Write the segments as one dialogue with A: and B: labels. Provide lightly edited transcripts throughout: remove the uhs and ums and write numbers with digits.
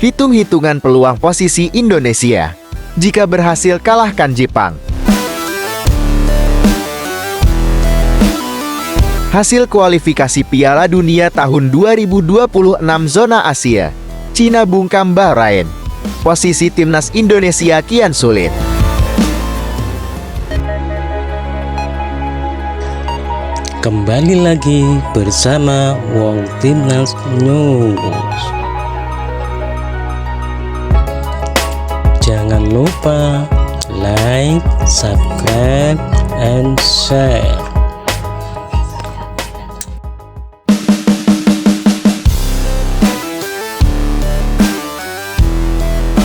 A: Hitung-hitungan peluang posisi Indonesia jika berhasil kalahkan Jepang. Hasil kualifikasi Piala Dunia tahun 2026 zona Asia, Cina bungkam Bahrain. Posisi timnas Indonesia kian sulit.
B: Kembali lagi bersama Wong Timnas News. Jangan lupa like, subscribe, and share.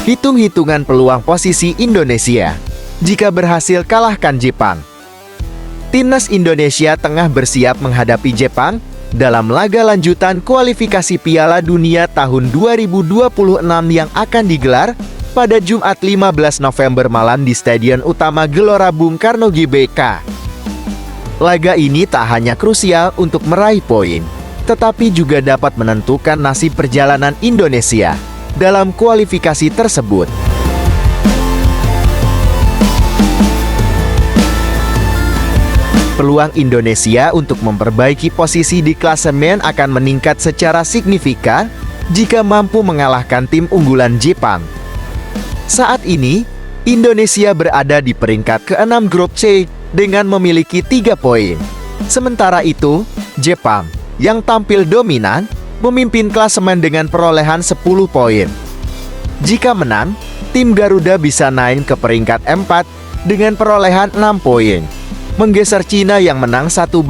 A: Hitung-hitungan peluang posisi Indonesia jika berhasil kalahkan Jepang. Timnas Indonesia tengah bersiap menghadapi Jepang dalam laga lanjutan kualifikasi Piala Dunia tahun 2026 yang akan digelar pada Jumat 15 November malam di Stadion Utama Gelora Bung Karno GBK. Laga ini tak hanya krusial untuk meraih poin, tetapi juga dapat menentukan nasib perjalanan Indonesia dalam kualifikasi tersebut. Peluang Indonesia untuk memperbaiki posisi di klasemen akan meningkat secara signifikan jika mampu mengalahkan tim unggulan Jepang. Saat ini, Indonesia berada di peringkat ke-6 grup C dengan memiliki 3 poin. Sementara itu, Jepang yang tampil dominan memimpin klasemen dengan perolehan 10 poin. Jika menang, tim Garuda bisa naik ke peringkat 4 dengan perolehan 6 poin, menggeser Cina yang menang 1-0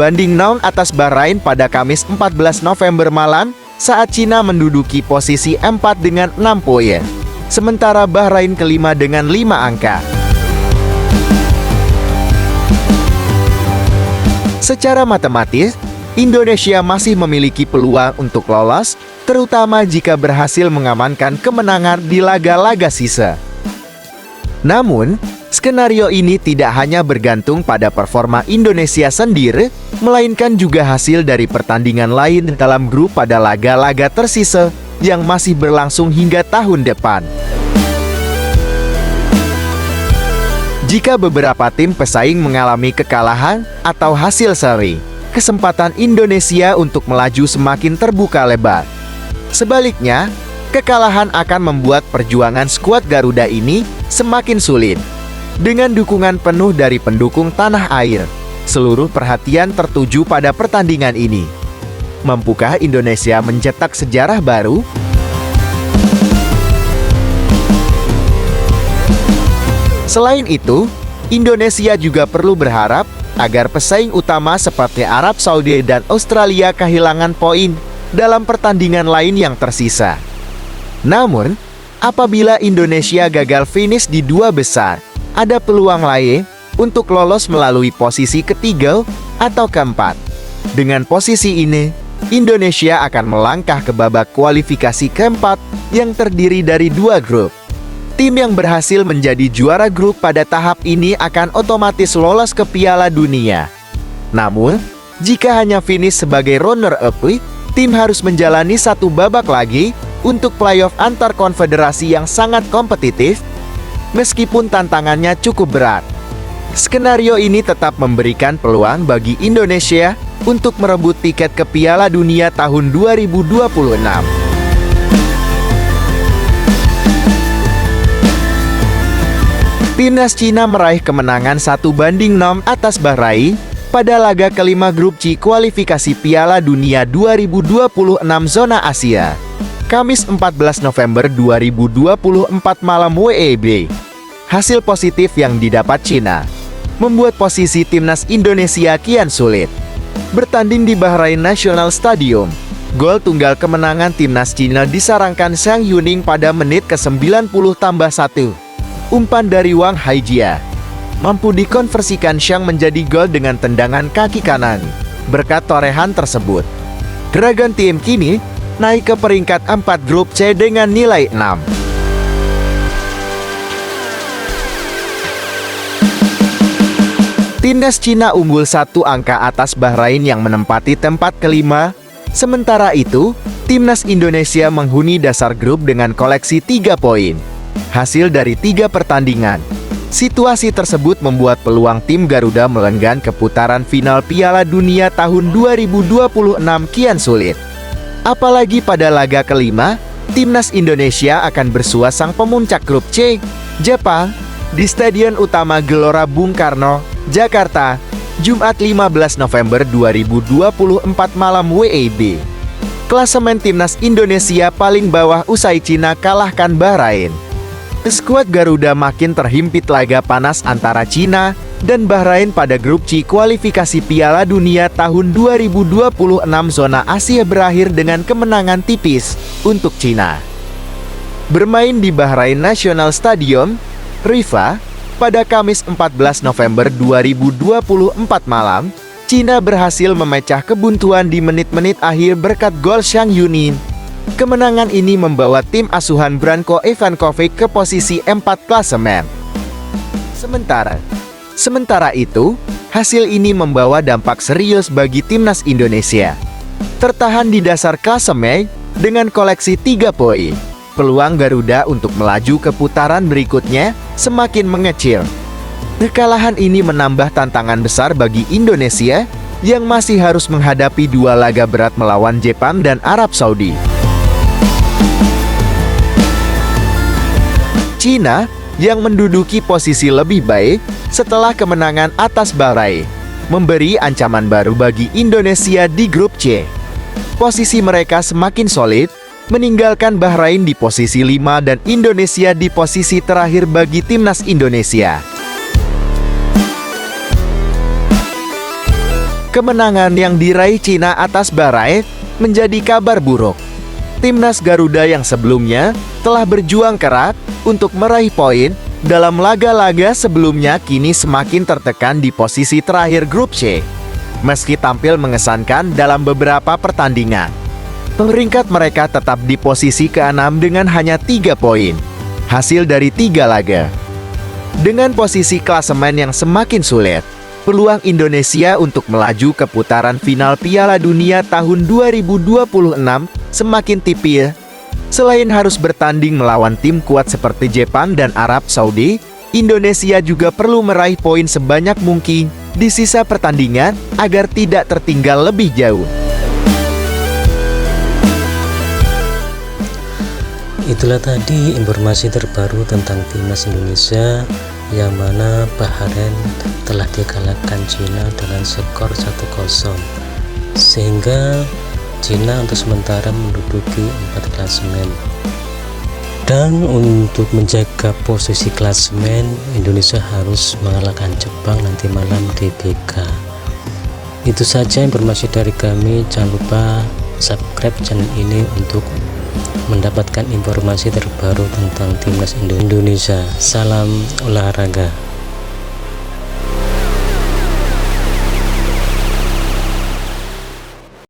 A: atas Bahrain pada Kamis 14 November malam saat Cina menduduki posisi 4 dengan 6 poin. Sementara Bahrain kelima dengan 5 angka. Secara matematis, Indonesia masih memiliki peluang untuk lolos, terutama jika berhasil mengamankan kemenangan di laga-laga sisa. Namun, skenario ini tidak hanya bergantung pada performa Indonesia sendiri, melainkan juga hasil dari pertandingan lain dalam grup pada laga-laga tersisa yang masih berlangsung hingga tahun depan. Jika beberapa tim pesaing mengalami kekalahan atau hasil seri, kesempatan Indonesia untuk melaju semakin terbuka lebar. Sebaliknya, kekalahan akan membuat perjuangan skuad Garuda ini semakin sulit. Dengan dukungan penuh dari pendukung tanah air, seluruh perhatian tertuju pada pertandingan ini. Mampukah Indonesia mencetak sejarah baru? Selain itu, Indonesia juga perlu berharap agar pesaing utama seperti Arab Saudi dan Australia kehilangan poin dalam pertandingan lain yang tersisa. Namun, apabila Indonesia gagal finish di 2 besar, ada peluang lain untuk lolos melalui posisi ketiga atau keempat. Dengan posisi ini, Indonesia akan melangkah ke babak kualifikasi keempat yang terdiri dari 2 grup. Tim yang berhasil menjadi juara grup pada tahap ini akan otomatis lolos ke Piala Dunia. Namun, jika hanya finish sebagai runner-up, tim harus menjalani 1 babak lagi untuk playoff antar konfederasi yang sangat kompetitif, meskipun tantangannya cukup berat. Skenario ini tetap memberikan peluang bagi Indonesia untuk merebut tiket ke Piala Dunia tahun 2026. Timnas Cina meraih kemenangan 1-0 atas Bahrain pada laga kelima grup C kualifikasi Piala Dunia 2026 zona Asia, Kamis 14 November 2024 malam WIB. Hasil positif yang didapat Cina membuat posisi timnas Indonesia kian sulit. Bertanding di Bahrain National Stadium, gol tunggal kemenangan timnas Cina disarangkan Zhang Yuning pada menit ke-90+1. Umpan dari Wang Haijia mampu dikonversikan Zhang menjadi gol dengan tendangan kaki kanan. Berkat torehan tersebut, Dragon Team kini naik ke peringkat 4 grup C dengan nilai 6. Timnas Cina unggul 1 angka atas Bahrain yang menempati tempat kelima. Sementara itu, Timnas Indonesia menghuni dasar grup dengan koleksi 3 poin. Hasil dari 3 pertandingan. Situasi tersebut membuat peluang tim Garuda melenggang ke putaran final Piala Dunia tahun 2026 kian sulit. Apalagi pada laga kelima, Timnas Indonesia akan bersua sang pemuncak grup C, Jepang, di Stadion Utama Gelora Bung Karno, Jakarta, Jumat 15 November 2024 malam WIB. Klasemen Timnas Indonesia paling bawah usai Cina kalahkan Bahrain. Skuad Garuda makin terhimpit laga panas antara Cina dan Bahrain pada grup C kualifikasi Piala Dunia tahun 2026 zona Asia berakhir dengan kemenangan tipis untuk Cina. Bermain di Bahrain National Stadium, Rifa, pada Kamis 14 November 2024 malam, Cina berhasil memecah kebuntuan di menit-menit akhir berkat gol Zhang Yunin. Kemenangan ini membawa tim asuhan Branko Ivankovic ke posisi 4 klasemen. Sementara itu, hasil ini membawa dampak serius bagi Timnas Indonesia. Tertahan di dasar klasemen dengan koleksi 3 poin, peluang Garuda untuk melaju ke putaran berikutnya semakin mengecil. Kekalahan ini menambah tantangan besar bagi Indonesia yang masih harus menghadapi 2 laga berat melawan Jepang dan Arab Saudi. Cina yang menduduki posisi lebih baik setelah kemenangan atas Bahrain memberi ancaman baru bagi Indonesia di grup C. Posisi mereka semakin solid, meninggalkan Bahrain di posisi 5 dan Indonesia di posisi terakhir bagi Timnas Indonesia. Kemenangan yang diraih Cina atas Bahrain menjadi kabar buruk. Timnas Garuda yang sebelumnya telah berjuang keras untuk meraih poin dalam laga-laga sebelumnya kini semakin tertekan di posisi terakhir grup C. Meski tampil mengesankan dalam beberapa pertandingan, peringkat mereka tetap di posisi ke-6 dengan hanya 3 poin, hasil dari 3 laga. Dengan posisi klasemen yang semakin sulit, peluang Indonesia untuk melaju ke putaran final Piala Dunia tahun 2026 semakin tipis. Selain harus bertanding melawan tim kuat seperti Jepang dan Arab Saudi, Indonesia juga perlu meraih poin sebanyak mungkin di sisa pertandingan agar tidak tertinggal lebih jauh.
B: Itulah tadi informasi terbaru tentang Timnas Indonesia yang mana Bahrain telah dikalahkan Cina dengan skor 1-0, sehingga Cina untuk sementara menduduki 4 klasemen. Dan untuk menjaga posisi klasemen, Indonesia harus mengalahkan Jepang nanti malam di BK. Itu saja informasi dari kami. Jangan lupa subscribe channel ini untuk mendapatkan informasi terbaru tentang Timnas Indonesia. Salam olahraga.